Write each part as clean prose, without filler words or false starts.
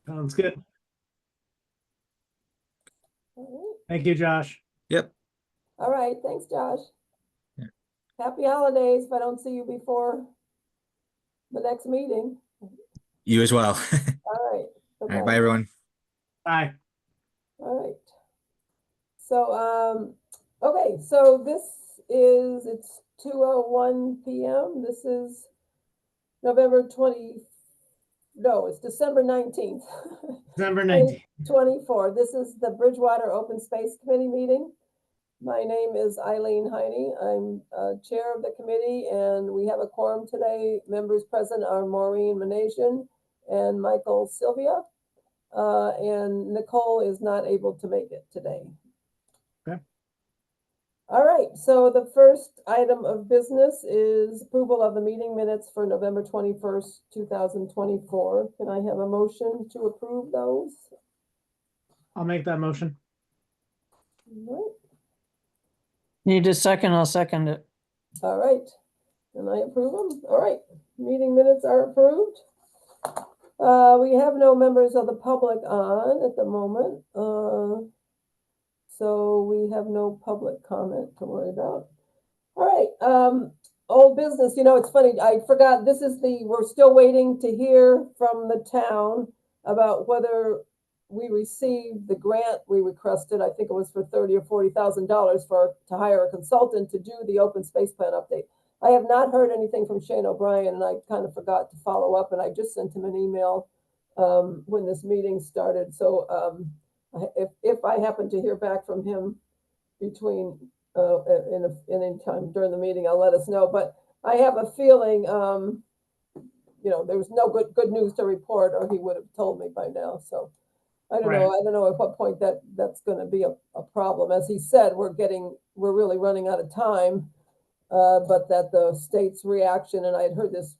Sounds good. All Thank you, Josh. Yep. right, thanks, Josh. Yeah. Happy holidays if I don't see you before the next meeting. You as well. All right. All right. Bye, everyone. Bye. All right. So, okay, so it's 2:01 p.m. This is it's December 19th. December 19th. 2024. This is the Bridgewater Open Space Committee meeting. My name is Eileen Heine. I'm chair of the committee, and we have a quorum today. Members present are Maureen Manasian and Michael Sylvia, and Nicole is not able to make it today. Okay. All right, so the first item of business is approval of the meeting minutes for November 21st, 2024. Can I have a motion to approve those? I'll make that motion. All Need a second, I'll second it. right, and I approve them. All right, meeting minutes are approved. We have no members of the public on at the moment, so we have no public comment to worry about. All right, old business. You know, it's funny. I forgot. We're still waiting to hear from the town about whether we received the grant we requested. I think it was for $30,000 or $40,000 to hire a consultant to do the open space plan update. I have not heard anything from Shane O'Brien, and I kind of forgot to follow up. And I just sent him an email when this meeting started. So if I happen to hear back from him between in any time during the meeting, I'll let us know. But I have a feeling, there was no good news to report, or he would have told me by now. So I don't know. Right. I don't know at what point that's going to be a problem. As he said, we're really running out of time. But that the state's reaction, and I had heard this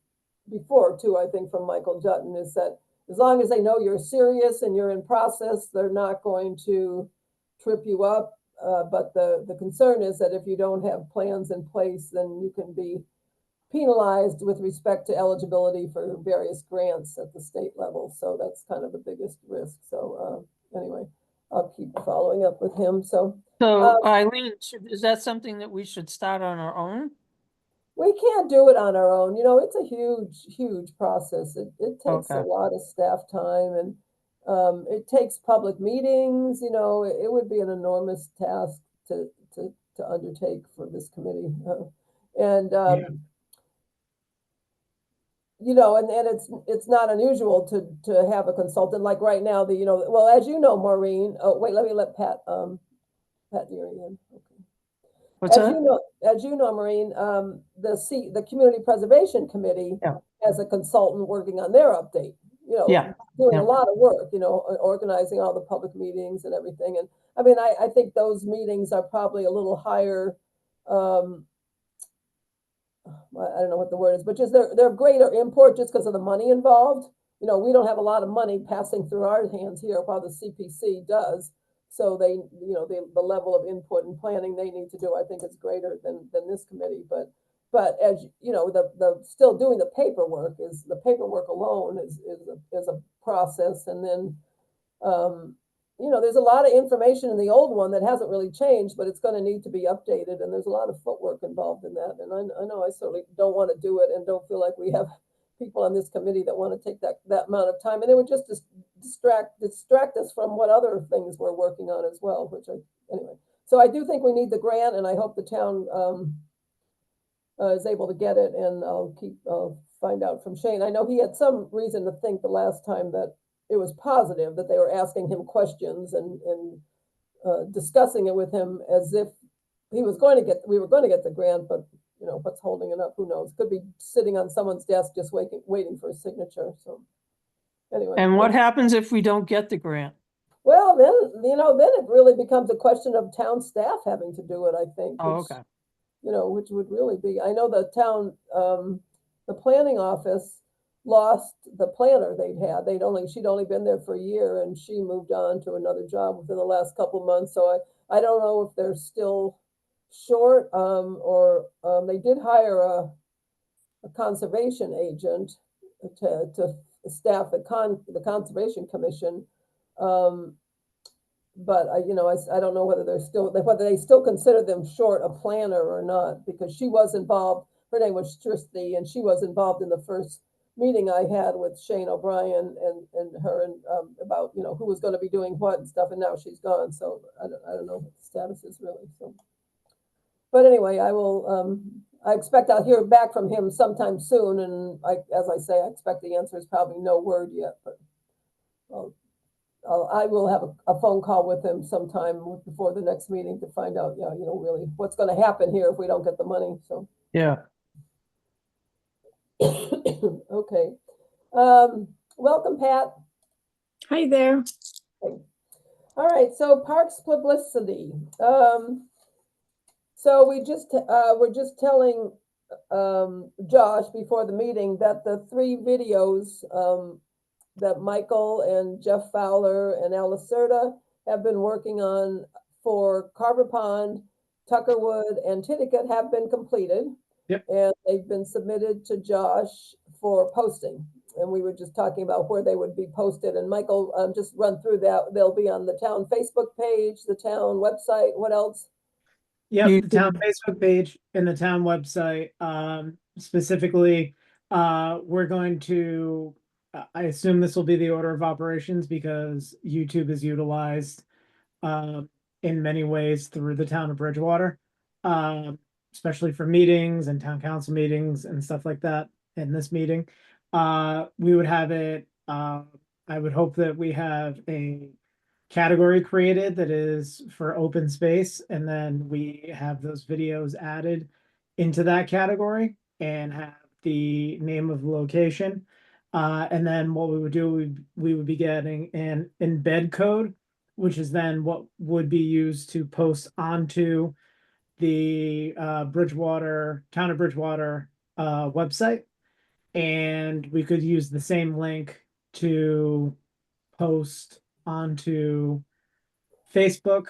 before too, I think from Michael Jutton, is that as long as they know you're serious and you're in process, they're not going to trip you up. But the concern is that if you don't have plans in place, then you can be penalized with respect to eligibility for various grants at the state level. So that's kind of the biggest risk. So anyway, I'll keep following up with him. So Eileen, is that something that we should start on our own? we can't do it on our own. It's a huge process. It takes a Okay. lot of staff time, and it takes public meetings. It would be an enormous task to undertake for this committee. And Yeah. and it's not unusual to have a consultant like right now. Well, as you know, Maureen. Oh, wait, let me let Pat Deary in. Okay. What's As that? as you know, Maureen, the Community Preservation Committee Yeah. has a consultant working on their update. Yeah. Doing Yeah. a lot of work. Organizing all the public meetings and everything. And I mean, I think those meetings are probably a little higher. I don't know what the word is, but just they're of greater import just because of the money involved. We don't have a lot of money passing through our hands here, while the CPC does. So the level of input and planning they need to do, I think, is greater than this committee. But as you know, the still doing the paperwork alone is a process. And then there's a lot of information in the old one that hasn't really changed, but it's going to need to be updated. And there's a lot of footwork involved in that. And I know I certainly don't want to do it, and don't feel like we have people on this committee that want to take that amount of time. And it would just distract us from what other things we're working on as well, anyway. So I do think we need the grant, and I hope the town is able to get it. And I'll find out from Shane. I know he had some reason to think the last time that it was positive, that they were asking him questions and discussing it with him as if we were going to get the grant. But what's holding it up, who knows? Could be sitting on someone's desk just waiting for a signature. So anyway. And what happens if we don't get the grant? Well, then it really becomes a question of town staff having to do it, I think. Oh, okay. Which would really be, I know the town, the planning office lost the planner they'd had. She'd only been there for a year, and she moved on to another job within the last couple of months. So I don't know if they're still short, or they did hire a conservation agent to staff, the Conservation Commission. But I don't know whether whether they still consider them short a planner or not, because she was involved, her name was Tristy, and she was involved in the first meeting I had with Shane O'Brien and her and about, who was going to be doing what and stuff, and now she's gone, so I don't know what the status is really, so. But anyway, I expect I'll hear back from him sometime soon, and as I say, I expect the answer is probably no word yet, but I will have a phone call with him sometime before the next meeting to find out, really what's going to happen here if we don't get the money, so. Yeah. Okay. Welcome, Pat. Hi there. All right, so parks publicity. So we're just telling Josh before the meeting that the 3 videos that Michael and Jeff Fowler and Al Lacerda have been working on for Carver Pond, Tuckerwood, and Titicut have been completed. Yep. And they've been submitted to Josh for posting. And we were just talking about where they would be posted. And Michael, just run through that. They'll be on the town Facebook page, the town website. What else? Yep, the town Facebook page and the town website. Specifically, we're going to, I assume this will be the order of operations because YouTube is utilized in many ways through the town of Bridgewater, especially for meetings and town council meetings and stuff like that. In this meeting, we would have it, I would hope that we have a category created that is for open space, and then we have those videos added into that category and have the name of the location. And then what we would do, we would be getting an embed code, which is then what would be used to post onto the Bridgewater, town of Bridgewater website. And we could use the same link to post onto Facebook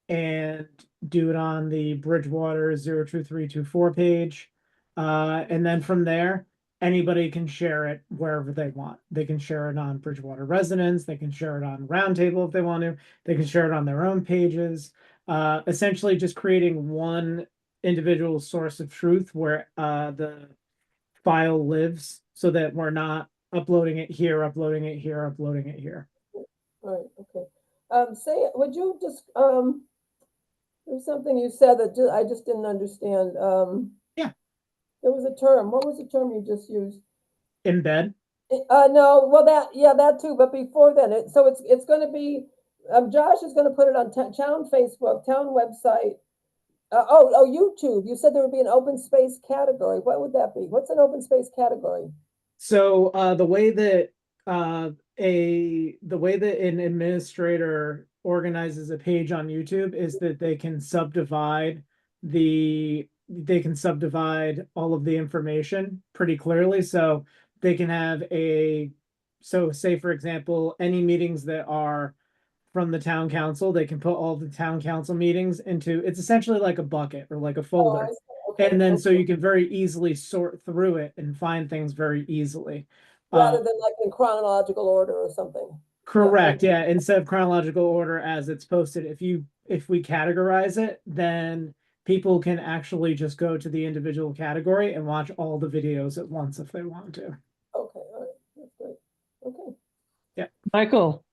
and do it on the Bridgewater 02324 page. And then from there, anybody can share it wherever they want. They can share it on Bridgewater Residents. They can share it on Roundtable if they want to. They can share it on their own pages. Essentially just creating one individual source of truth where the file lives, so that we're not uploading it here, uploading it here, uploading it here. All right, okay. Would you just, there's something you said that I just didn't understand. Yeah. There was a term. What was the term you just used? Embed. No, well that too, but before then, it's going to be, Josh is going to put it on town Facebook, town website. YouTube. You said there would be an open space category. What would that be? What's an open space category? So the way that an administrator organizes a page on YouTube is that they can subdivide all of the information pretty clearly. So they can have say for example, any meetings that are from the town council, they can put all the town council meetings into, it's essentially like a bucket or like a folder. Okay, And then okay. so you can very easily sort through it and find things very easily. Rather than like in chronological order or something. Correct. Yeah. Instead of chronological order as it's posted, if we categorize it, then people can actually just go to the individual category and watch all the videos at once if they want to. Okay, all right, that's great. Okay. Michael,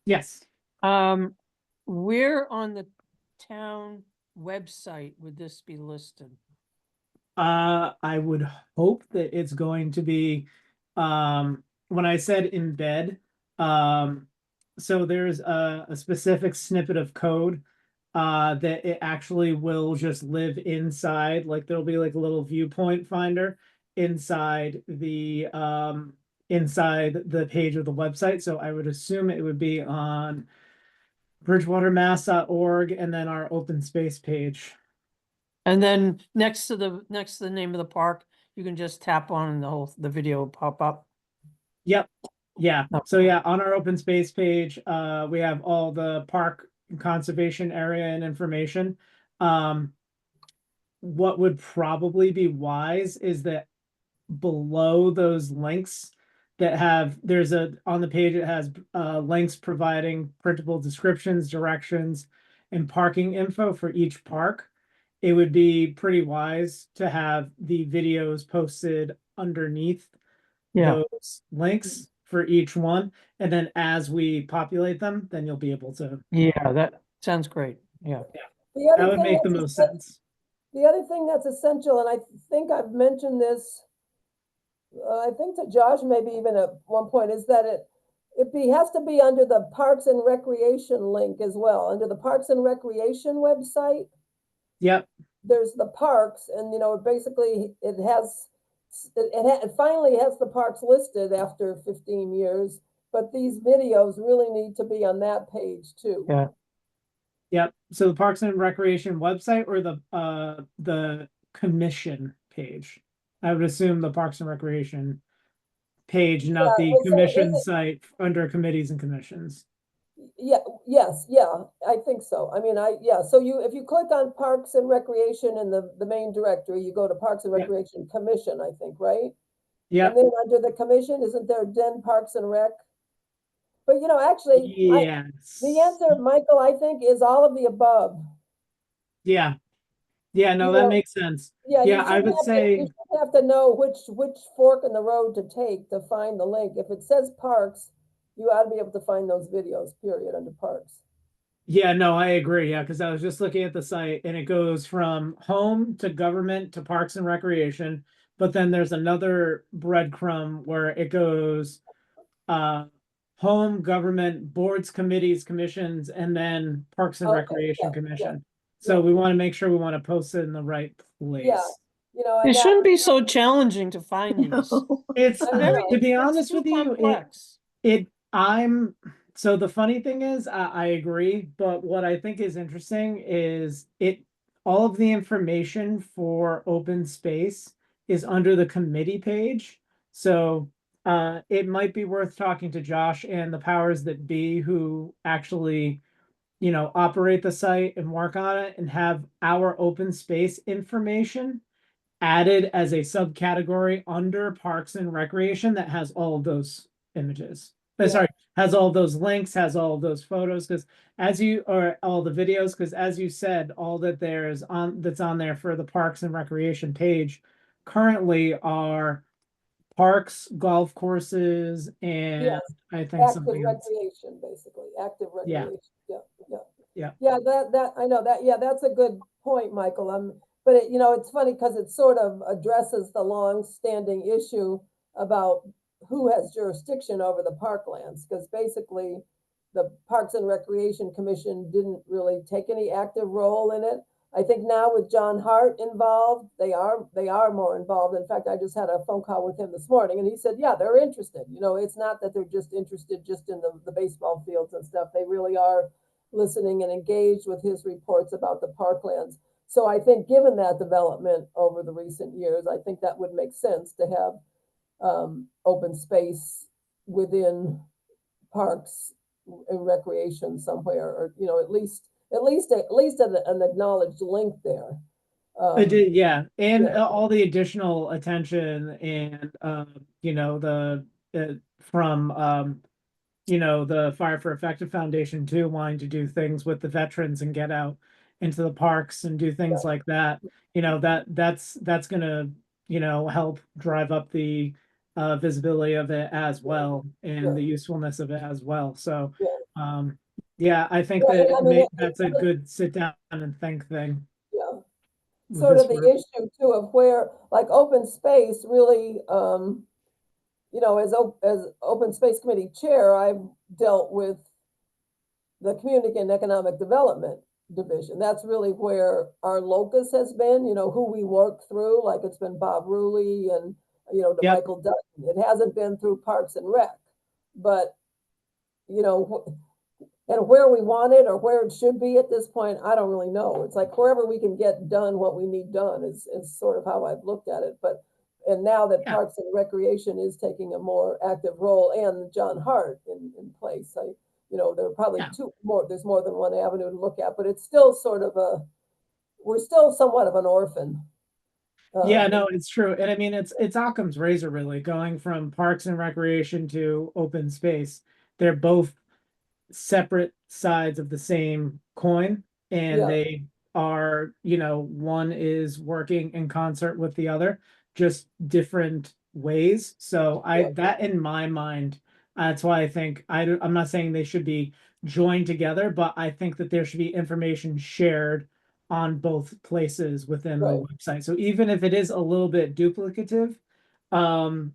Yes. where on the town website would this be listed? I would hope that it's going to be, when I said embed, so there's a specific snippet of code that it actually will just live inside, like there'll be like a little viewpoint finder inside the page of the website. So I would assume it would be on bridgewatermass.org and then our open space page. And then next to the name of the park, you can just tap on and the video will pop up. Yep. Yeah. So yeah, on our open space page, we have all the park conservation area and information. What would probably be wise is that below those links, that have, on the page, it has links providing printable descriptions, directions, and parking info for each park. It would be pretty wise to have the videos posted underneath Yeah, those links for each one. And then as we populate them, then you'll be able to, yeah, that sounds great. Yeah. The that other would thing make the that's most sense. The other thing that's essential, and I think I've mentioned this, I think to Josh maybe even at one point, is that has to be under the Parks and Recreation link as well. Under the Parks and Recreation website, Yep. there's the parks, and basically it finally has the parks listed after 15 years. But these videos really need to be on that page too. Yeah. Yep. So the Parks and Recreation website or the commission page? I would assume the Parks and Recreation page, not the is commission it- site under committees and commissions. Yeah, I think so. I mean, so if you click on Parks and Recreation in the main directory, you go to Parks and Yep. Recreation Commission, I think, right? Yep. And then under the commission, isn't there Den Parks and Rec? But actually, Yes. the answer, Michael, I think, is all of the above. Yeah. Yeah, no, You that know, makes sense. Yeah, Yeah, I would you say, shouldn't have to know which fork in the road to take to find the link. If it says parks, you ought to be able to find those videos, period, under parks. yeah, no, I agree. Yeah, because I was just looking at the site and it goes from home to government to Parks and Recreation, but then there's another breadcrumb where it goes home, government, boards, committees, commissions, and then Parks and Okay, Recreation yeah, Commission. So we want to make sure we want to post it in the right place. Yeah. It And shouldn't be so challenging to find these. No. It's I Very, to be it's honest too with you, complex. so the funny thing is, I agree, but what I think is interesting is all of the information for open space is under the committee page. So it might be worth talking to Josh and the powers that be who actually, operate the site and work on it and have our open space information added as a subcategory under Parks and Recreation that has all of those images. Sorry, has all those links, has all of those photos, because or all the videos, because as you said, all that's on there for the Parks and Recreation page currently are parks, golf courses, and Yes, I think active something else. recreation, basically, active Yeah. recreation. Yeah. Yeah, that I know that. Yeah, that's a good point, Michael. But it's funny because it sort of addresses the long-standing issue about who has jurisdiction over the parklands, because basically the Parks and Recreation Commission didn't really take any active role in it. I think now with John Hart involved, they are more involved. In fact, I just had a phone call with him this morning, and he said, yeah, they're interested. It's not that they're just interested just in the baseball fields and stuff. They really are listening and engaged with his reports about the parklands. So I think given that development over the recent years, I think that would make sense to have open space within parks and recreation somewhere, or at least an acknowledged link there. Yeah, and yeah. all the additional attention and from the Fire for Effective Foundation too, wanting to do things with the veterans and get out into the parks and do things like that. That's gonna help drive up the visibility of it as well and the usefulness of it as well. So yeah, I think that's a good sit down and think thing. Yeah. with Sort this of the group. issue too of where, like, open space really, as open space committee chair, I've dealt with the community and economic development division. That's really where our locus has been, who we work through, like it's been Bob Ruley and, Yep. Michael Dutton. It hasn't been through Parks and Rec, but, and where we want it or where it should be at this point, I don't really know. It's like wherever we can get done what we need done is sort of how I've looked at it. And now that Parks and Recreation is taking a more active role and John Hart in place, there are probably there's more than one avenue to look at, but it's still we're still somewhat of an orphan. Yeah, no, it's true. And I mean, it's Occam's razor really, going from parks and recreation to open space. They're both separate sides of the same coin, and Yeah. they are, one is working in concert with the other, just different ways. So Yeah. that in my mind, that's why I think I'm not saying they should be joined together, but I think that there should be information shared on both places within the Right. website. So even if it is a little bit duplicative, um,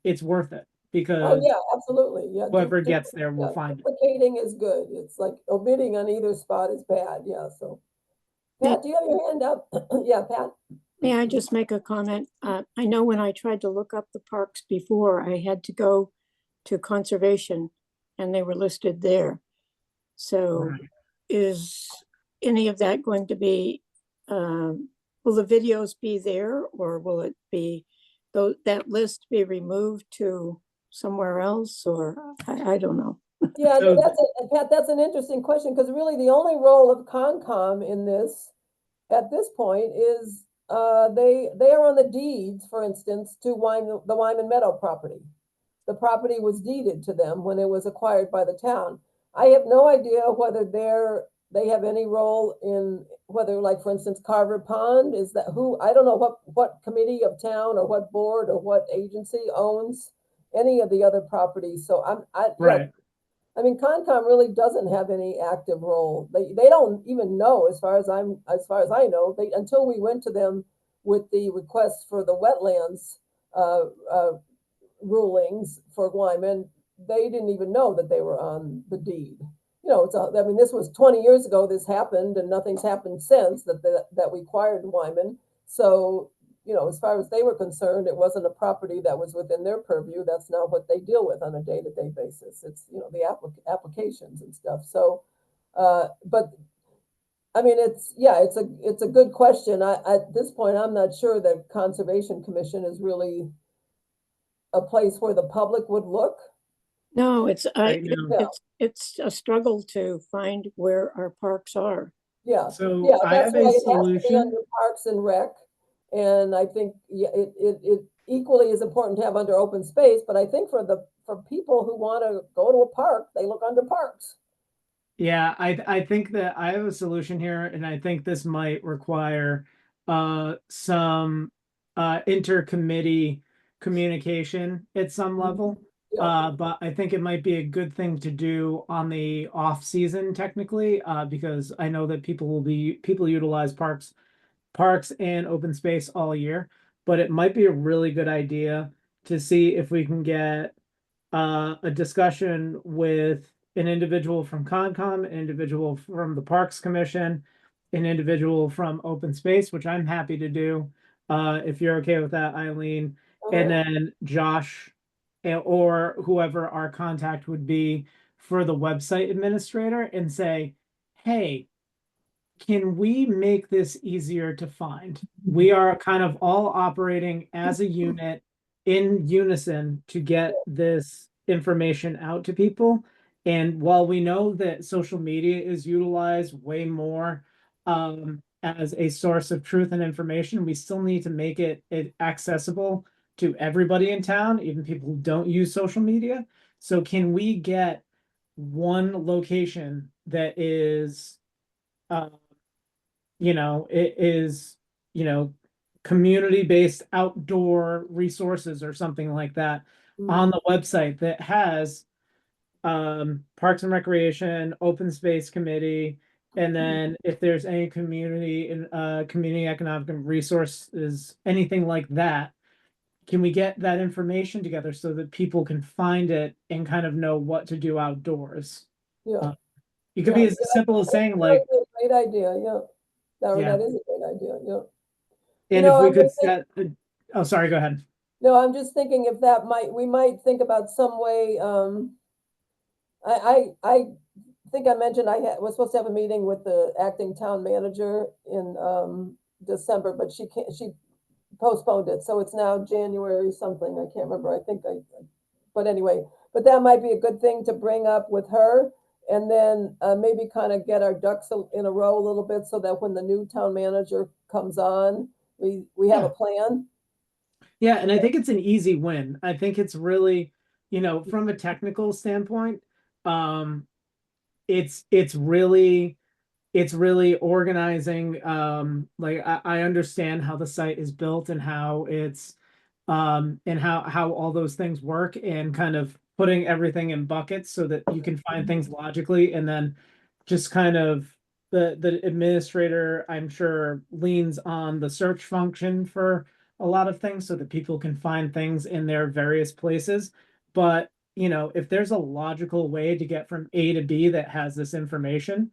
it's worth it Oh, because yeah, absolutely, yeah. whoever gets there will Yeah, find it. duplicating is good. It's like omitting on either spot is bad, yeah, so. Yeah. Pat, do you have your hand up? Yeah, Pat? May I just make a comment? I know when I tried to look up the parks before, I had to go to conservation and they were listed there. So Right. is any of that going to be, will the videos be there or will it be, that list be removed to somewhere else or I don't know. Yeah, So- Pat, that's an interesting question, because really the only role of Concom in this, at this point, is they are on the deeds, for instance, to the Wyman Meadow property. The property was deeded to them when it was acquired by the town. I have no idea whether they have any role in whether, like, for instance, Carver Pond, is that who, I don't know what committee of town or what board or what agency owns any of the other properties. So yeah, Right. I mean, Concom really doesn't have any active role. They don't even know, as far as I know, until we went to them with the request for the wetlands rulings for Wyman, they didn't even know that they were on the deed. I mean, this was 20 years ago this happened, and nothing's happened since that we acquired Wyman. So, as far as they were concerned, it wasn't a property that was within their purview. That's not what they deal with on a day-to-day basis. It's, the applications and stuff. So, but I mean, it's a good question. At this point, I'm not sure that Conservation Commission is really a place where the public would look. No, Right now. it's a struggle to find where our parks are. Yeah, So yeah, I that's have a why it has to be solution. under Parks and Rec. And I think, yeah, it equally is important to have under open space, but I think for people who want to go to a park, they look under parks. Yeah, I think that I have a solution here, and I think this might require some intercommittee communication at some level. Yeah. But I think it might be a good thing to do on the off season technically, because I know that people utilize parks and open space all year, but it might be a really good idea to see if we can get a discussion with an individual from Concom, an individual from the Parks Commission, an individual from Open Space, which I'm happy to do, if you're okay with that, Eileen, and then Josh, or whoever our contact would be for the website administrator, and say, hey, can we make this easier to find? We are kind of all operating as a unit in unison to get this information out to people. And while we know that social media is utilized way more as a source of truth and information, we still need to make it accessible to everybody in town, even people who don't use social media. So can we get one location that is it is, community-based outdoor resources or something like that on the website that has Parks and Recreation, Open Space Committee, and then if there's any community and community economic resources, anything like that, can we get that information together so that people can find it and kind of know what to do outdoors? Yeah. It could be as simple as saying like, Great idea, yeah. Yeah. That is a great idea, yeah. and if we I'm could just set, oh, sorry, go ahead. No, I'm just thinking if we might think about some way, I think I mentioned was supposed to have a meeting with the acting town manager in December, but she postponed it, so it's now January something, I can't remember, but anyway, but that might be a good thing to bring up with her, and then maybe kind of get our ducks in a row a little bit, so that when the new town manager comes on, we have a Yeah. plan. Yeah, and I think it's an easy win. I think it's really, from a technical standpoint, um, it's really organizing. Like I understand how the site is built and how it's and how all those things work, and kind of putting everything in buckets so that you can find things logically, and then just kind of the administrator, I'm sure, leans on the search function for a lot of things so that people can find things in their various places. But, if there's a logical way to get from A to B that has this information,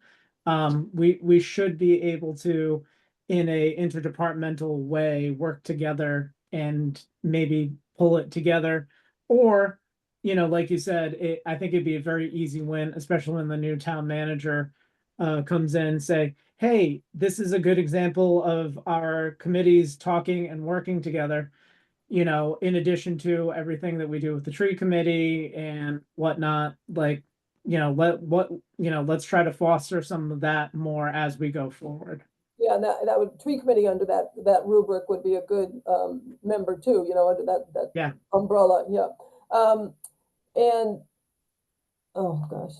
we should be able to, in a interdepartmental way, work together and maybe pull it together. Or, like you said, I think it'd be a very easy win, especially when the new town manager comes in and say, hey, this is a good example of our committees talking and working together, in addition to everything that we do with the tree committee and whatnot. Like, let's try to foster some of that more as we go forward. Yeah, and that would, tree committee under that rubric would be a good member too, under that Yeah. umbrella, yeah. And, oh gosh.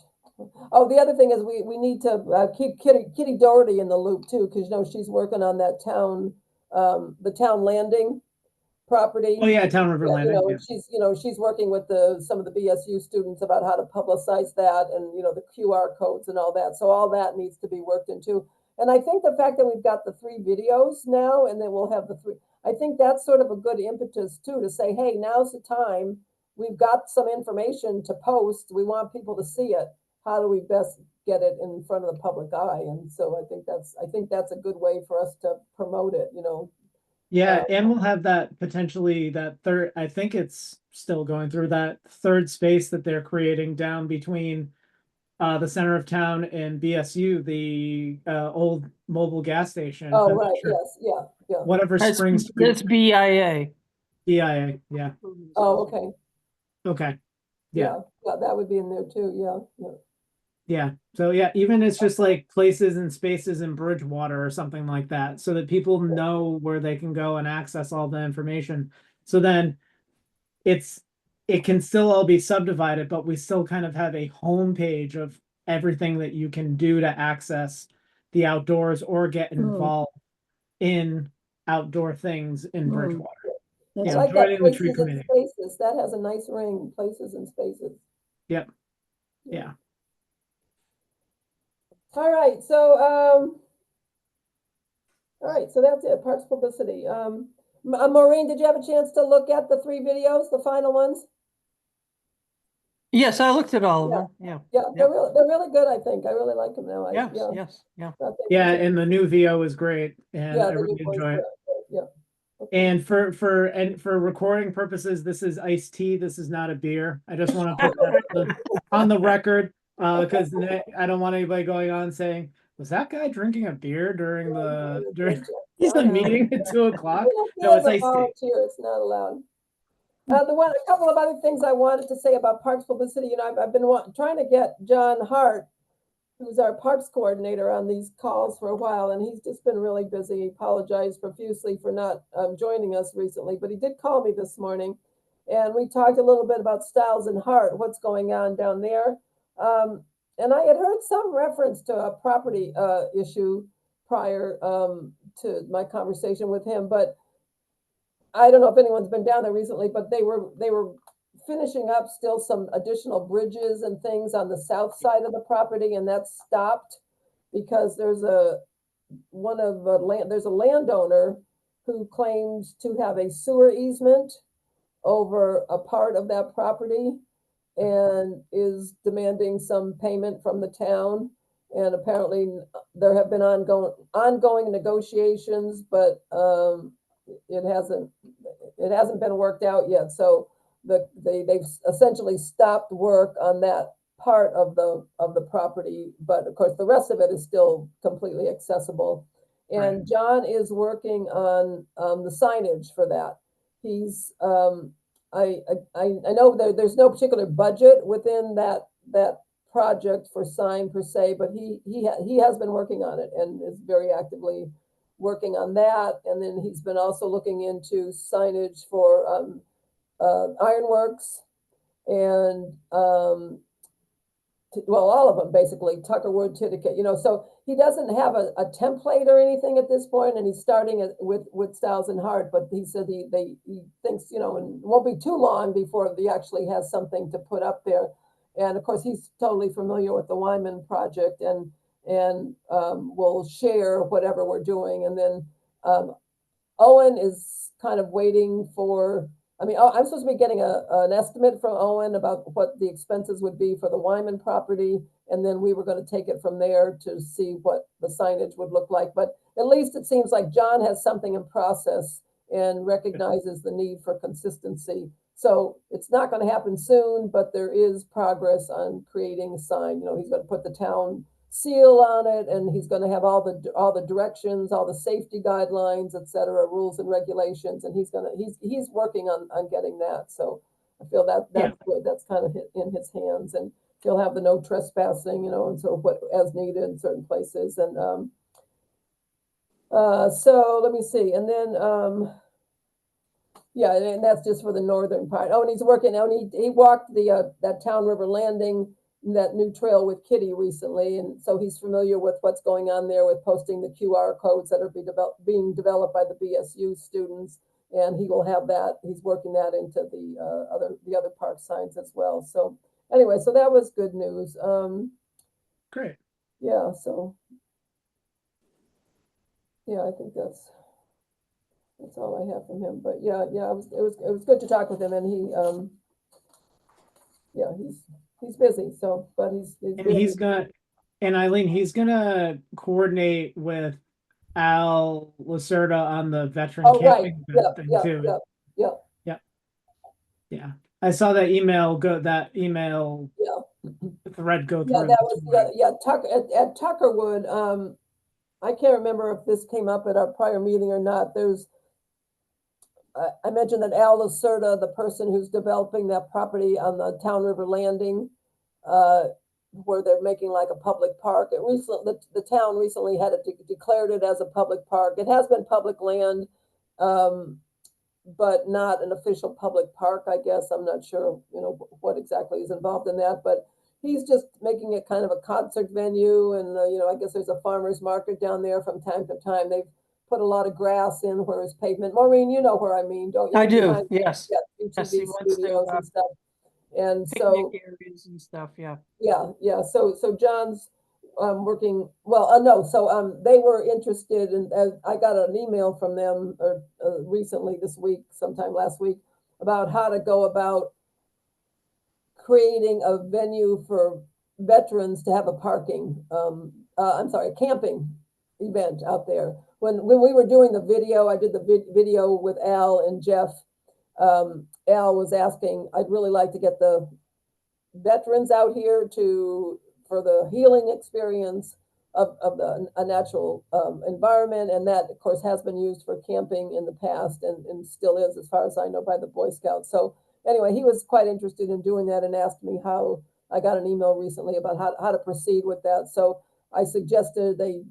Oh, the other thing is we need to keep Kitty Doherty in the loop too, because she's working on that town, the town landing property. Oh yeah, Town River Yeah, Landing. Yeah. she's working with some of the BSU students about how to publicize that, and the QR codes and all that. So all that needs to be worked into. And I think the fact that we've got the 3 videos now, and then we'll have the 3, I think that's sort of a good impetus too, to say, hey, now's the time. We've got some information to post. We want people to see it. How do we best get it in front of the public eye? And so I think that's a good way for us to promote it, Yeah, and we'll have that potentially that third, I think it's still going through that third space that they're creating down between the center of town and BSU, the old mobile gas station. Oh, I'm not right, sure. yes, yeah. Whatever Spring Street. That's BIA. BIA, yeah. Oh, okay. Okay. Yeah. Yeah, that would be in there too, yeah. Yeah. So yeah, even it's just like places and spaces in Bridgewater or something like that, so that people know where they can go and access all the information. So then it can still all be subdivided, but we still kind of have a homepage of everything that you can do to access the outdoors or get involved in outdoor things in Bridgewater. I Yeah, like that, joining the tree places and committee. spaces. That has a nice ring, places and spaces. Yep. Yeah. All right, so that's it, parks publicity. Maureen, did you have a chance to look at the 3 videos, the final ones? Yes, I looked at all of Yeah. them. Yeah. Yeah, they're really good, I think. I really like them now. Yes, Yeah. yes, yeah. thought they Yeah, were- and the new VO is great, and Yeah, I the new really voice, enjoy it. yeah. Okay. And for recording purposes, this is iced tea. This is not a beer. I just want to put that on the record, because I don't want anybody going on saying, "Was that guy drinking a beer during the meeting at 2:00?" No, it's As a iced tea. volunteer, it's not allowed. A couple of other things I wanted to say about parks publicity. I've been trying to get John Hart, who's our parks coordinator, on these calls for a while, and he's just been really busy. He apologized profusely for not joining us recently, but he did call me this morning, and we talked a little bit about Stiles and Hart, what's going on down there. And I had heard some reference to a property issue prior to my conversation with him, but I don't know if anyone's been down there recently, but they were finishing up still some additional bridges and things on the south side of the property, and that's stopped because there's a landowner who claims to have a sewer easement over a part of that property and is demanding some payment from the town. And apparently there have been ongoing negotiations, but it hasn't been worked out yet. So they've essentially stopped work on that part of the property, but of course the rest of it is still completely accessible. And Right. John is working on the signage for that. He's I know there's no particular budget within that project for sign per se, but he has been working on it and is very actively working on that. And then he's been also looking into signage for Ironworks and well, all of them basically, Tuckerwood, Titicate, so he doesn't have a template or anything at this point, and he's starting it with Styles and Hart, but he said he thinks, and it won't be too long before he actually has something to put up there. And of course, he's totally familiar with the Wyman project and will share whatever we're doing. And then Owen is kind of waiting for, I'm supposed to be getting an estimate from Owen about what the expenses would be for the Wyman property. And then we were going to take it from there to see what the signage would look like. But at least it seems like John has something in process and recognizes the need for consistency. So it's not going to happen soon, but there is progress on creating a sign. He's going to put the town seal on it, and he's going to have all the directions, all the safety guidelines, et cetera, rules and regulations, and he's working on getting that. So I feel that's good. That's kind of in his hands, and he'll have the no trespassing, and so what as needed in certain places. And so let me see, and then and that's just for the northern part. Oh, and he's working now, and he walked the that Town River Landing, that new trail with Kitty recently, and so he's familiar with what's going on there with posting the QR codes that are being developed by the BSU students, and he will have that. He's working that into the other park signs as well. So anyway, so that was good news. Great. Yeah. So yeah, I think that's all I have from him. But yeah, it was good to talk with him, and he's busy, so, but he's and Eileen, he's gonna coordinate with Al Lacerda on the veteran camping thing too. Yeah. I saw that email thread go through. Yeah, that was at Tuckerwood. I can't remember if this came up at our prior meeting or not. I mentioned that Al Lacerda, the person who's developing that property on the Town River Landing, where they're making like a public park. The town recently had declared it as a public park. It has been public land, but not an official public park, I guess. I'm not sure, what exactly is involved in that, but he's just making it kind of a concert venue. And, I guess there's a farmer's market down there from time to time. They've put a lot of grass in where it's pavement. Maureen, you know where I mean, don't you? I do, yes. Yeah, Yes, he UTV wants to, studios and stuff. And so, picnic areas and stuff, yeah. yeah. So John's working. Well, no. So they were interested, and I got an email from them recently this week, sometime last week, about how to go about creating a venue for veterans to have a camping event out there. When we were doing the video, I did the video with Al and Jeff. Al was asking, I'd really like to get the veterans out here for the healing experience of a natural environment. And that, of course, has been used for camping in the past and still is, as far as I know, by the Boy Scouts. So anyway, he was quite interested in doing that and asked me how. I got an email recently about how to proceed with that. So I suggested they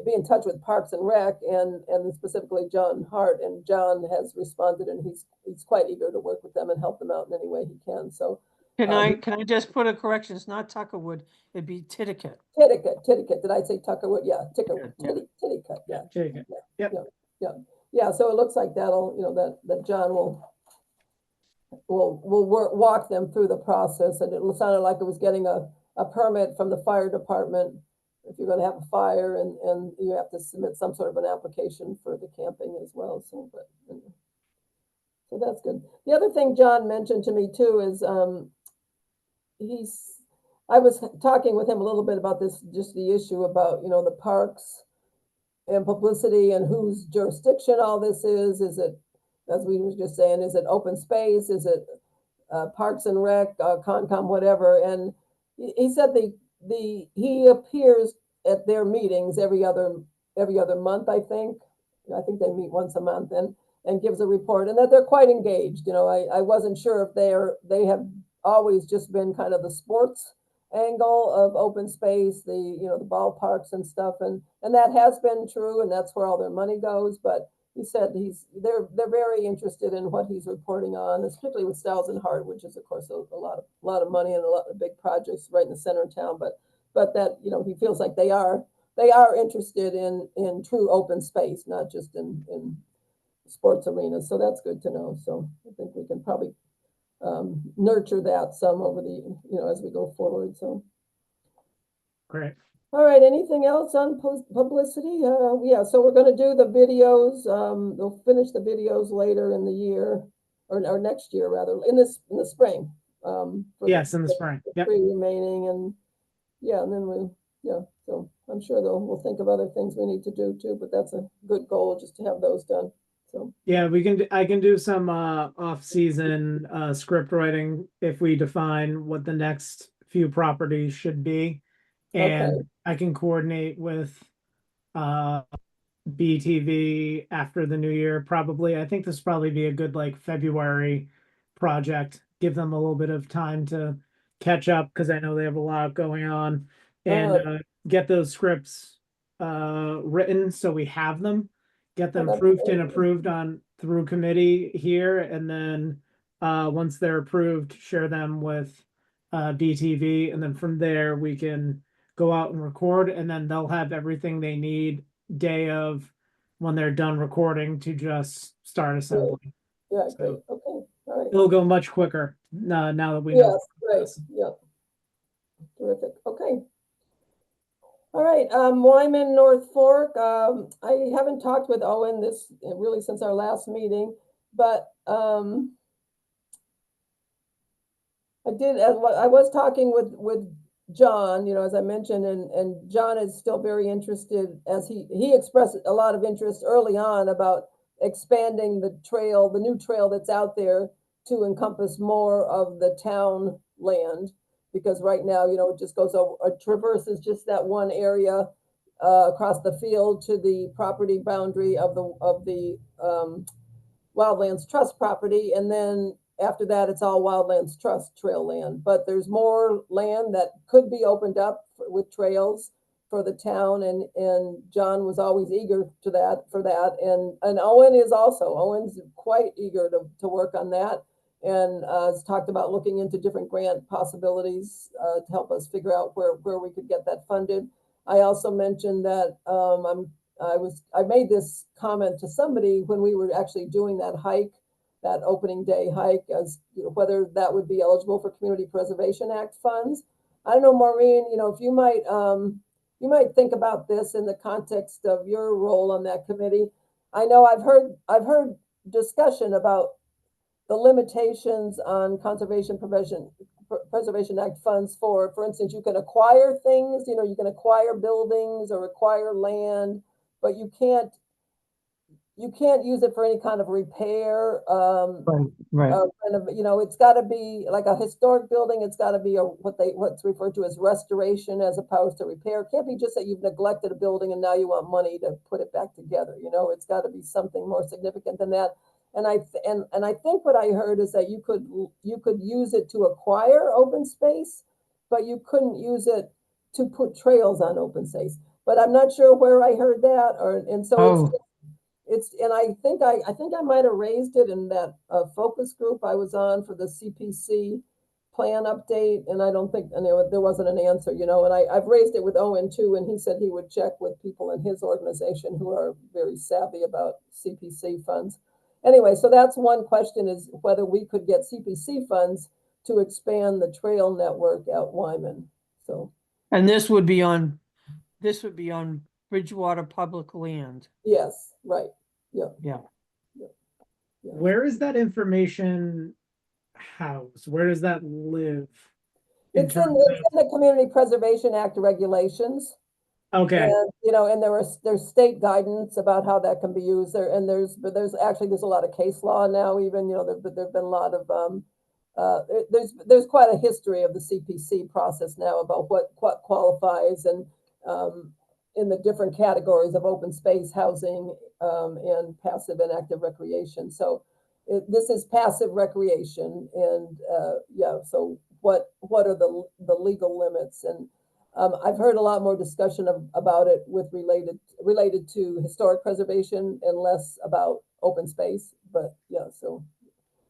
be in touch with Parks and Rec and specifically John Hart, and John has responded, and he's quite eager to work with them and help them out in any way he can. So Can I just put a correction? It's not Tuckerwood, it'd be Titicate. Titicate. Did I say Tuckerwood? Yeah, Titicate. Yeah. Titicate. Yep. Yeah. So it looks like that'll, that John will walk them through the process, and it sounded like it was getting a permit from the fire department if you're going to have a fire, and you have to submit some sort of an application for the camping as well. So, so that's good. The other thing John mentioned to me too is I was talking with him a little bit about this, just the issue about, the parks and publicity and whose jurisdiction all this is. Is it, as we were just saying, is it open space? Is it Parks and Rec, Concom, whatever? And he said he appears at their meetings every other month, I think. I think they meet once a month and gives a report, and that they're quite engaged. I wasn't sure if they have always just been kind of the sports angle of open space, the ballparks and stuff, and that has been true, and that's where all their money goes. But he said they're very interested in what he's reporting on, especially with Styles and Hart, which is of course a lot of money and a lot of big projects right in the center of town. But that he feels like they are interested in true open space, not just in sports arenas. So that's good to know. So I think we can probably nurture that some over the as we go forward. So Great. all right, anything else on publicity? Yeah, so we're going to do the videos. We'll finish the videos later in the year, or next year rather, in the spring. Yes, in the spring. Yep. Three remaining, and yeah, and then so I'm sure we'll think of other things we need to do too, but that's a good goal just to have those done. So Yeah, I can do some off-season script writing if we define what the next few properties should be. And Okay. I can coordinate with BTV after the new year, probably. I think this probably be a good like February project. Give them a little bit of time to catch up because I know they have a lot going on, and get those scripts written so we have them. Get them that's proofed and great. approved on through committee here, and then once they're approved, share them with BTV, and then from there we can go out and record, and then they'll have everything they need day of when they're done recording to just start assembling. Yeah, So- great. Okay, all right. It'll go much quicker now that we know. Yes, great. Yeah. Terrific. Okay. All right, Wyman North Fork. I haven't talked with Owen really since our last meeting, but I was talking with John, as I mentioned, and John is still very interested, as he expressed a lot of interest early on about expanding the new trail that's out there to encompass more of the town land, because right now, it just goes over, traverses just that one area across the field to the property boundary of the Wildlands Trust property, and then after that, it's all Wildlands Trust trail land. But there's more land that could be opened up with trails for the town, and John was always eager for that, and Owen is also. Owen's quite eager to work on that, and has talked about looking into different grant possibilities to help us figure out where we could get that funded. I also mentioned that I made this comment to somebody when we were actually doing that hike, that opening day hike, as whether that would be eligible for Community Preservation Act funds. I don't know, Maureen, if you might think about this in the context of your role on that committee. I know I've heard discussion about the limitations on Preservation Act funds for instance, you can acquire things, you can acquire buildings or acquire land, but you can't use it for any kind of repair. Right. It's got to be like a historic building. It's got to be what's referred to as restoration as opposed to repair. It can't be just that you've neglected a building and now you want money to put it back together. It's got to be something more significant than that. And I think what I heard is that you could use it to acquire open space, but you couldn't use it to put trails on open space. But I'm not sure where I heard that, and I think I might have raised it in that focus group I was on for the CPC plan update, and I don't think there wasn't an answer, and I've raised it with Owen too, and he said he would check with people in his organization who are very savvy about CPC funds. Anyway, so that's one question, is whether we could get CPC funds to expand the trail network at Wyman. So, And this would be on Bridgewater public land. yes, right. Yeah. Yeah. Where is that information housed? Where does that live? It's in the Community Preservation Act regulations. Okay. And there's state guidance about how that can be used there. And there's a lot of case law now, even, there've been a lot of, there's quite a history of the CPC process now about what qualifies and in the different categories of open space, housing, and passive and active recreation. So this is passive recreation, and so what are the legal limits. And I've heard a lot more discussion about it with related to historic preservation and less about open space. But yeah, so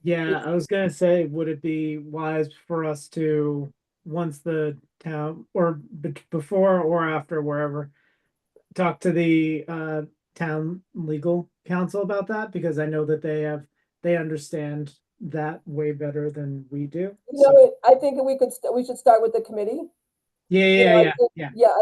Yeah, I was gonna say, would it be wise for us to, once the town, or before or after, wherever, talk to the town legal counsel about that? Because I know that they understand that way better than we do. I think we should start with the committee. I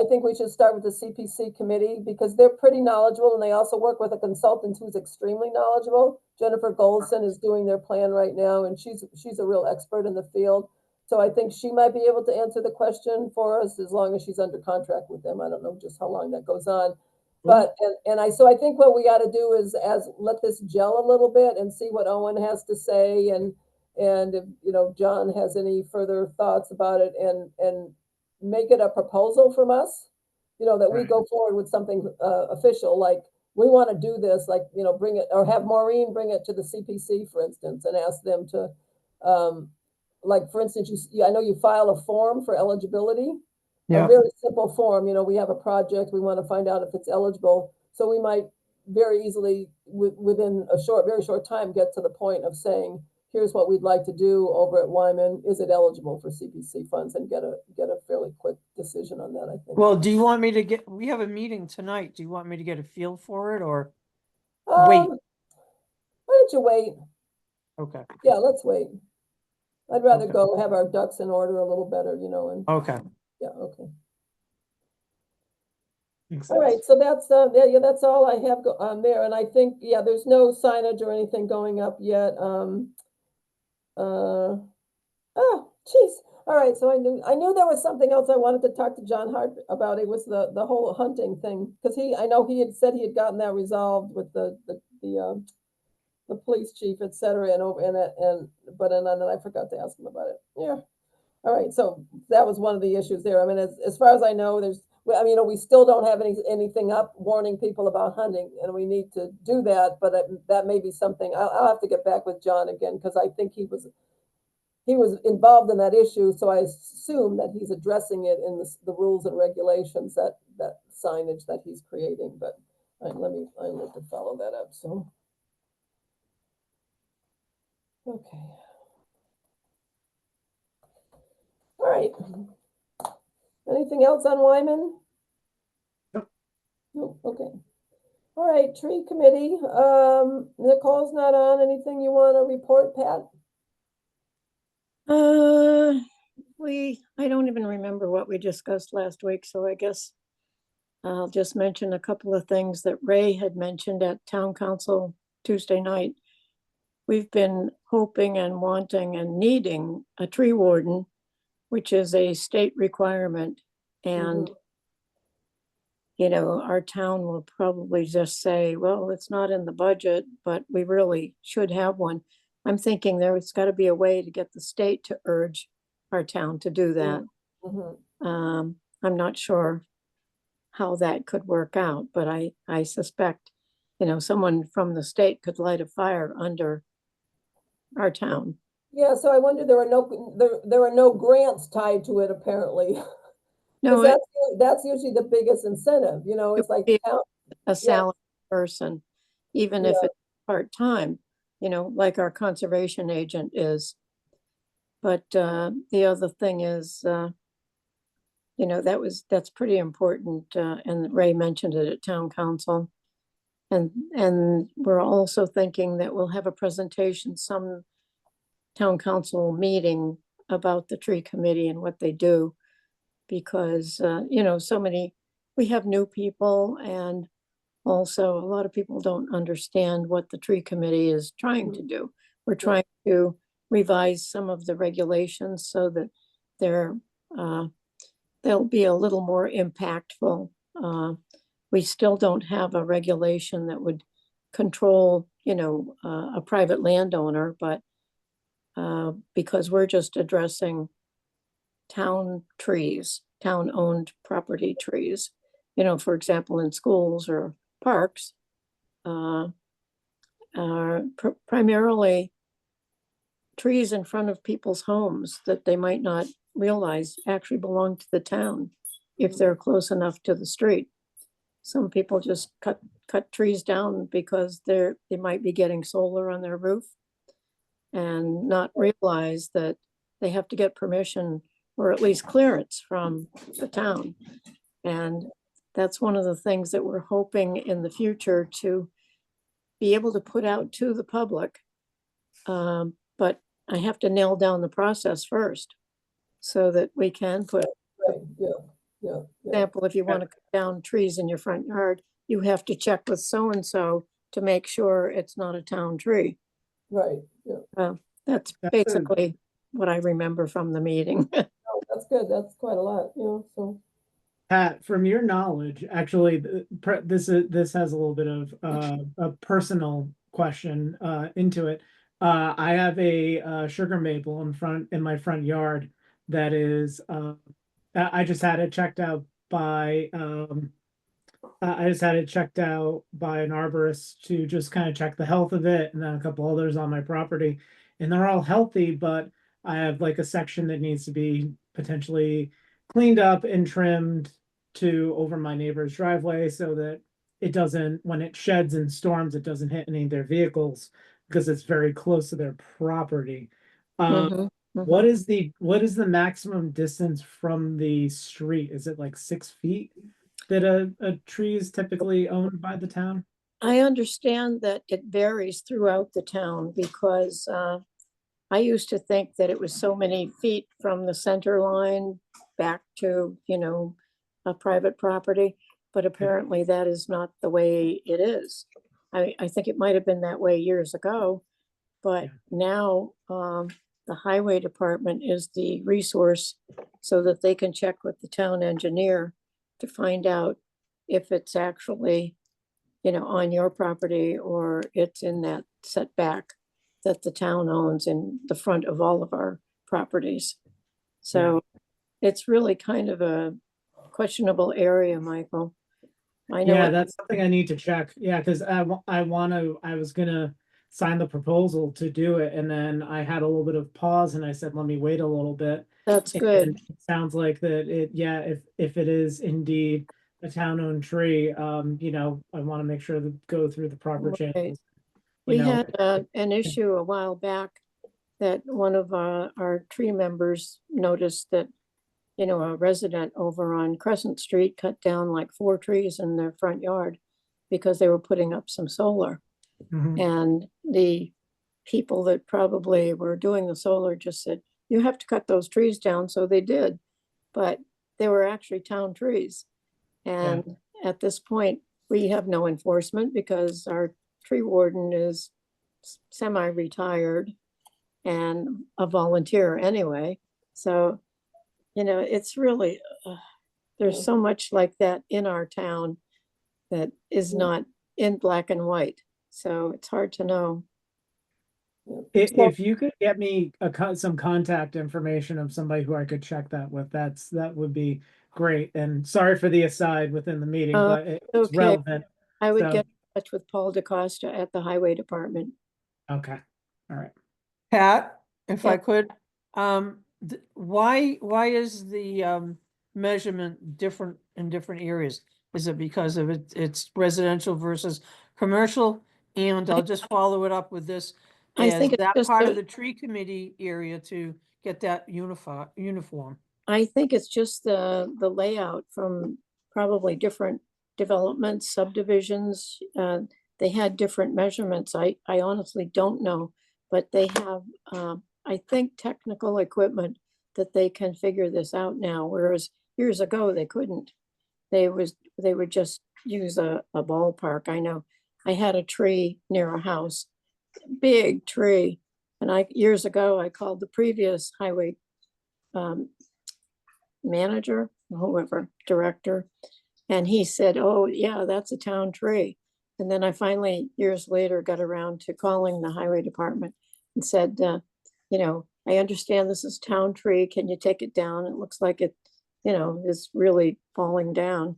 think we should start with the CPC committee because they're pretty knowledgeable and they also work with a consultant who's extremely knowledgeable. Jennifer Goldson is doing their plan right now and she's a real expert in the field. So I think she might be able to answer the question for us as long as she's under contract with them. I don't know just how long that goes on. But so I think what we got to do is let this gel a little bit and see what Owen has to say and if John has any further thoughts about it and make it a proposal from us, that we go forward with something official, like we want to do this, like, bring it or have Maureen bring it to the CPC, for instance, and ask them to, like, for instance, I know you file a form for eligibility, a very simple form, we have a project, we want to find out if it's eligible. So we might very easily, within a very short time, get to the point of saying, here's what we'd like to do over at Wyman. Is it eligible for CPC funds, and get a fairly quick decision on that, I think. Well, do you want me to we have a meeting tonight. Do you want me to get a feel for it or wait? Why don't you wait? Okay. Yeah, let's wait. I'd rather go have our ducks in order a little better, and Okay. yeah, okay. Makes All right, sense. so that's all I have on there. And I think, there's no signage or anything going up yet. Oh, geez. All right, so I knew there was something else I wanted to talk to John Hart about. It was the whole hunting thing, because I know he had said he had gotten that resolved with the police chief, et cetera, and then I forgot to ask him about it. Yeah. All right, so that was one of the issues there. I mean, as far as I know, we still don't have anything up warning people about hunting, and we need to do that. But that may be something I'll have to get back with John again, because I think he was involved in that issue. So I assume that he's addressing it in the rules and regulations, that signage that he's creating. But I need to follow that up. So okay. All right. Anything else on Wyman? Nope. Nope. Okay. All right. Tree committee. Nicole's not on. Anything you want to report, Pat? I don't even remember what we discussed last week, so I guess I'll just mention a couple of things that Ray had mentioned at town council Tuesday night. We've been hoping and wanting and needing a tree warden, which is a state requirement. And, our town will probably just say, well, it's not in the budget, but we really should have one. I'm thinking there's got to be a way to get the state to urge our town to do that. I'm not sure how that could work out, but I suspect, someone from the state could light a fire under our town. Yeah, so I wonder, there are no grants tied to it, apparently. No, that's usually the biggest incentive, it's like a salary person, even if it's part-time, like our conservation agent is. But the other thing is, that's pretty important, and Ray mentioned it at town council. And we're also thinking that we'll have a presentation, some town council meeting about the tree committee and what they do. Because, we have new people, and also a lot of people don't understand what the tree committee is trying to do. We're trying to revise some of the regulations so that they'll be a little more impactful. We still don't have a regulation that would control, a private landowner, but because we're just addressing town trees, town-owned property trees, for example, in schools or parks, primarily trees in front of people's homes that they might not realize actually belong to the town if they're close enough to the street. Some people just cut trees down because they might be getting solar on their roof and not realize that they have to get permission or at least clearance from the town. And that's one of the things that we're hoping in the future to be able to put out to the public. But I have to nail down the process first so that we can put, Right, yeah, yeah. example, if you want to cut down trees in your front yard, you have to check with so-and-so to make sure it's not a town tree. Right, yeah. That's That's a- basically what I remember from the meeting. Oh, that's good. That's quite a lot, so. Pat, from your knowledge, actually, this has a little bit of a personal question into it. I have a sugar maple in my front yard that is I just had it checked out by I just had it checked out by an arborist to just kind of check the health of it, and then a couple others on my property, and they're all healthy, but I have like a section that needs to be potentially cleaned up and trimmed to over my neighbor's driveway so that it doesn't, when it sheds and storms, it doesn't hit any of their vehicles because it's very close to their property. Mhm, What is the maximum distance from the street? Is it like 6 feet that a tree is typically owned by the town? I understand that it varies throughout the town because I used to think that it was so many feet from the center line back to, a private property, but apparently that is not the way it is. I think it might have been that way years ago, but Yeah. now the highway department is the resource so that they can check with the town engineer to find out if it's actually, on your property or it's in that setback that the town owns in the front of all of our properties. So it's really kind of a questionable area, Michael. I know Yeah, it- that's something I need to check. Yeah, because I was gonna sign the proposal to do it, and then I had a little bit of pause, and I said, let me wait a little bit. that's And good. it sounds like that if it is indeed a town-owned tree, I want to make sure to go through the proper Right. channels. We you know, had an issue a while back that one of our tree members noticed that, a resident over on Crescent Street cut down like 4 trees in their front yard because they were putting up some solar. Mhm. And the people that probably were doing the solar just said, you have to cut those trees down. So they did, but they were actually town trees. And at this point, we have no enforcement because our tree warden is semi-retired and a volunteer anyway. So, it's really, there's so much like that in our town that is Yeah. not in black and white. So it's hard to know. If you could get me some contact information of somebody who I could check that with, that would be great. And sorry for the aside within the meeting, but it's okay. relevant. I would So- get in touch with Paul DeCosta at the highway department. Okay, all right. Pat, if Yeah. I could, why is the measurement different in different areas? Is it because of it's residential versus commercial? And I'll just follow it up with this. I Is think it's that just part a- of the tree committee area to get that uniform? I think it's just the layout from probably different developments, subdivisions. They had different measurements. I honestly don't know, but they have, I think, technical equipment that they can figure this out now, whereas years ago they couldn't. They would just use a ballpark. I know I had a tree near a house, big tree, and years ago I called the previous highway manager, whoever, director, and he said, oh, yeah, that's a town tree. And then I finally, years later, got around to calling the highway department and said, I understand this is town tree. Can you take it down? It looks like it, is really falling down.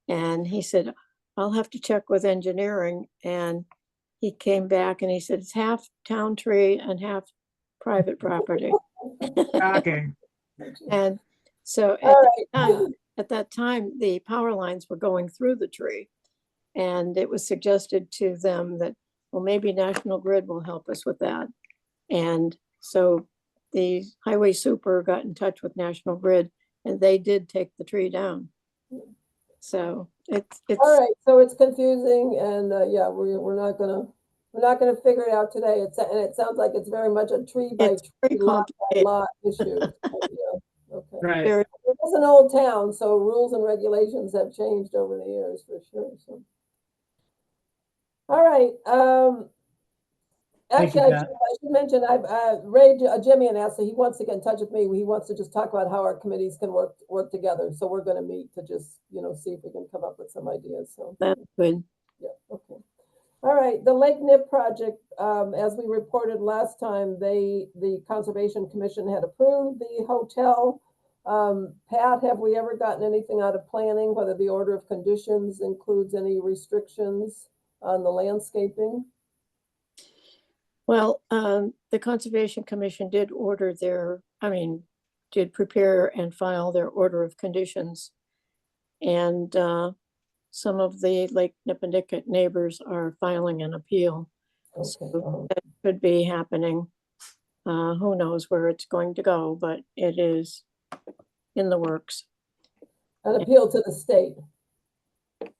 And he said, I'll have to check with engineering. And he came back and he said, it's half town tree and half private property. Shocking. And so All right. at that time, the power lines were going through the tree. And it was suggested to them that, well, maybe National Grid will help us with that. And so the highway super got in touch with National Grid and they did take the tree down. So it's, All right, so it's confusing and, yeah, we're not gonna figure it out today. And it sounds like it's very much a tree by It's very tree, lot by complicated. lot issue. Yeah, okay. Right. very, It is an old town, so rules and regulations have changed over the years for sure, so. All right, Thank you, actually, Pat. I should mention, Ray Jimmy and asked, he wants to get in touch with me. He wants to just talk about how our committees can work together. So we're gonna meet to just, see if we can come up with some ideas, so. that's good. Yeah, okay. All right, the Lake Nip project, as we reported last time, the Conservation Commission had approved the hotel. Pat, have we ever gotten anything out of planning, whether the order of conditions includes any restrictions on the landscaping? Well, the Conservation Commission did did prepare and file their order of conditions. And some of the Lake Nipponicket neighbors are filing an appeal. Okay, So that could be happening. Who knows where it's going to go, but it is in the works. an appeal to the state,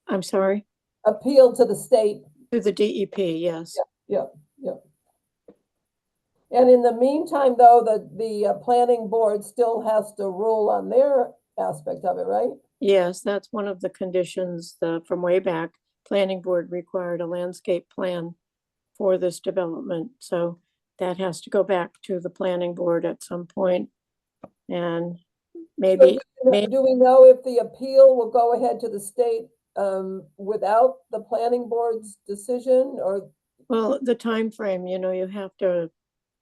I'm sorry, appeal to the state. to the DEP, yes. Yep. And in the meantime, though, the planning board still has to rule on their aspect of it, right? Yes, that's one of the conditions from way back. Planning board required a landscape plan for this development. So that has to go back to the planning board at some point. And maybe, Do we know if the appeal will go ahead to the state without the planning board's decision, or? well, the time frame, you have to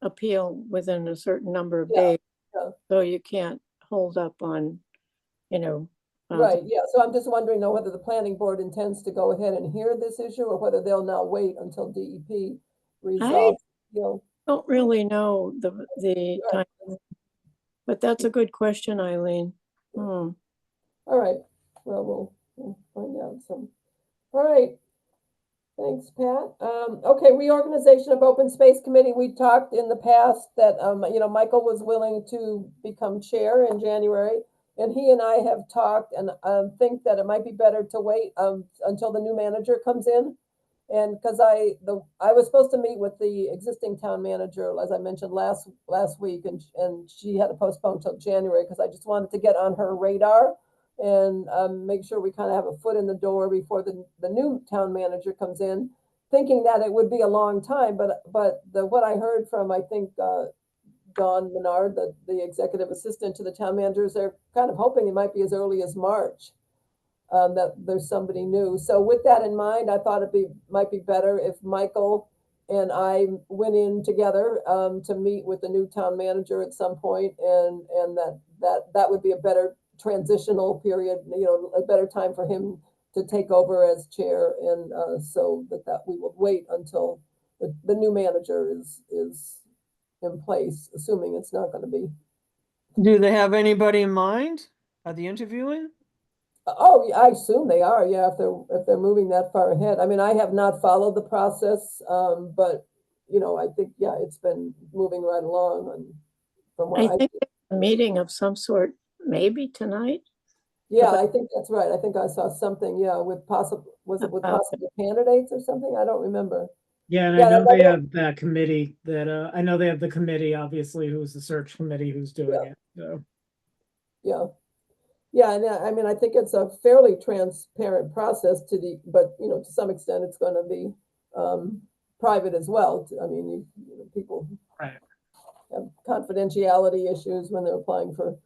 appeal within a certain number of Yeah, days. yeah. So you can't hold up on, Right, yeah, so I'm just wondering though whether the planning board intends to go ahead and hear this issue, or whether they'll now wait until DEP resolves, don't really know the Right. time. But that's a good question, Eileen. Hmm. All right, well, we'll find out some. All right. Thanks, Pat. Okay, reorganization of Open Space Committee. We talked in the past that, Michael was willing to become chair in January. And he and I have talked and think that it might be better to wait until the new manager comes in. And because I was supposed to meet with the existing town manager, as I mentioned last week, and she had to postpone till January because I just wanted to get on her radar and make sure we kind of have a foot in the door before the new town manager comes in, thinking that it would be a long time. But what I heard from, I think, Dawn Menard, the executive assistant to the town managers, they're kind of hoping it might be as early as March, that there's somebody new. So with that in mind, I thought might be better if Michael and I went in together to meet with the new town manager at some point, and that would be a better transitional period, a better time for him to take over as chair, and so that we will wait until the new manager is in place, assuming it's not going to be. Do they have anybody in mind? Are they interviewing? Oh, I assume they are. Yeah, if they're moving that far ahead. I mean, I have not followed the process, but I think it's been moving right along. And from what I think a meeting of some sort, maybe tonight. yeah, I think that's right. I think I saw something. Yeah, with possible candidates or something? I don't remember. Yeah, and I know they have that committee that, I know they have the committee, obviously, who's the search committee who's doing it, so. Yeah, and I mean, I think it's a fairly transparent process but to some extent, it's going to be private as well. I mean, people Right. have confidentiality issues when they're applying for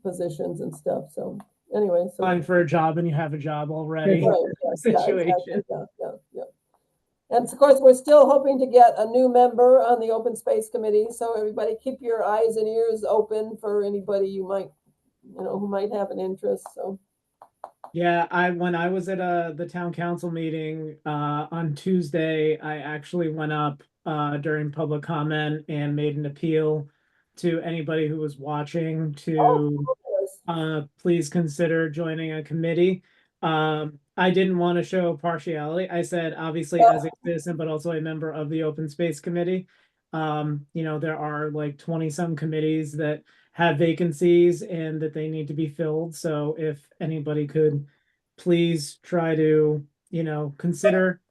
positions and stuff. So anyway, Applying for a job and you have a job already. right, Situation. exactly, yeah. And of course, we're still hoping to get a new member on the Open Space Committee. So everybody keep your eyes and ears open for anybody you might, who might have an interest. So Yeah, when I was at the town council meeting on Tuesday, I actually went up during public comment and made an appeal to anybody who was watching to Yes. please consider joining a committee. I didn't want to show partiality. I said, obviously, Yeah. as a citizen, but also a member of the Open Space Committee. There are like 20 some committees that have vacancies and that they need to be filled. So if anybody could please try to, consider,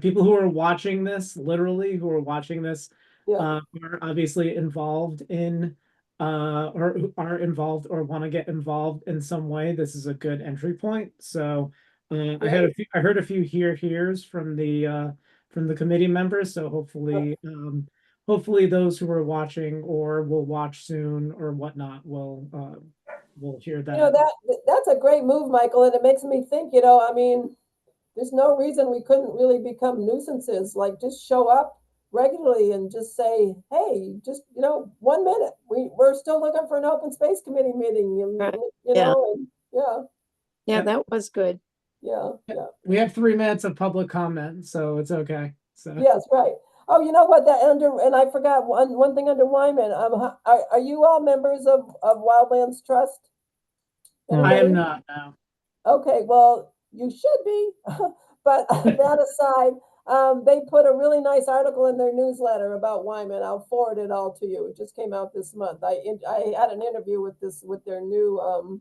people who are watching this, literally who are watching this, Yeah, are obviously involved in or who are involved or want to get involved in some way. This is a good entry point. So I heard a few here's from the committee members. So hopefully those who are watching or will watch soon or whatnot will hear that. that's a great move, Michael, and it makes me think, I mean, there's no reason we couldn't really become nuisances, like just show up regularly and just say, hey, just, 1 minute. We're still looking for an open space committee meeting, Right. and Yeah. yeah, Yeah, Yeah. that was good. yeah. We have 3 minutes of public comment, so it's okay. So Yes, right. Oh, you know what, and I forgot one thing under Wyman, are you all members of Wildlands Trust? No. I am Anybody? not now. Okay, well, you should be, but that aside, they put a really nice article in their newsletter about Wyman. I'll forward it all to you. It just came out this month. I had an interview with their new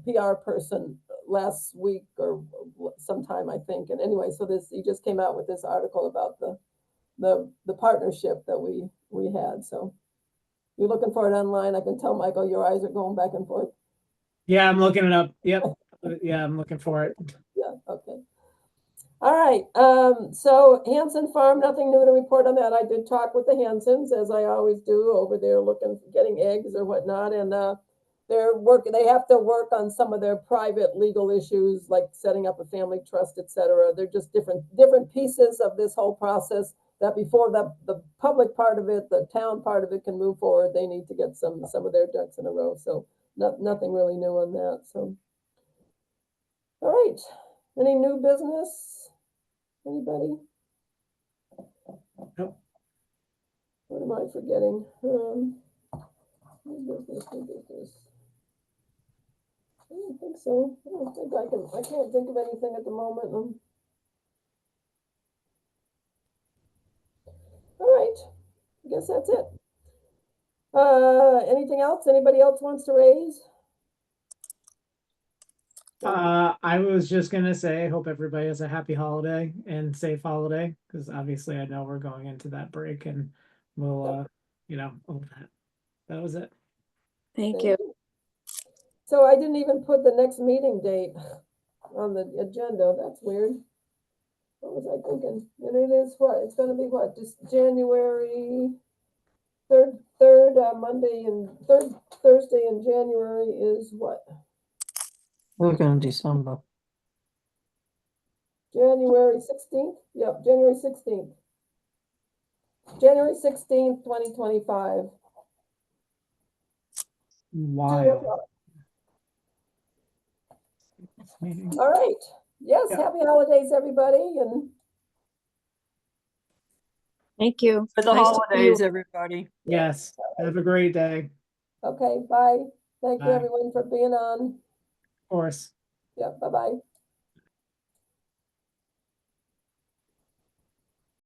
PR person last week or sometime, I think. And anyway, so he just came out with this article about the partnership that we had. So you're looking for it online. I can tell Michael your eyes are going back and forth. Yeah, I'm looking it up. Yep. Yeah, I'm looking for it. Yeah, okay. All right, so Hanson Farm, nothing new to report on that. I did talk with the Hansons, as I always do, over there getting eggs or whatnot, and they have to work on some of their private legal issues, like setting up a family trust, etc. They're just different pieces of this whole process that before the public part of it, the town part of it can move forward, they need to get some of their ducks in a row. So nothing really new on that. So, all right, any new business? Anybody? Nope. What am I forgetting? New business. I don't think so. I don't think I can't think of anything at the moment. All right. I guess that's it. Anything else? Anybody else wants to raise? I was just gonna say, I hope everybody has a happy holiday and safe holiday, because obviously I know we're going into that break and we'll all that was it. Thank you. So I didn't even put the next meeting date on the agenda. That's weird. What was I thinking? And it is what? It's gonna be what? Just January third Monday and third Thursday in January is what? We're looking December. January 16th? Yep, January 16th. January 16th, 2025. Wild. All right. Yes, Yeah. happy holidays, everybody. And Thank you. For the Nice to see you. holidays, everybody. Yes. Have a great day. okay, bye. Thank you, Bye. everyone, for being on. Of course. Yep, bye-bye.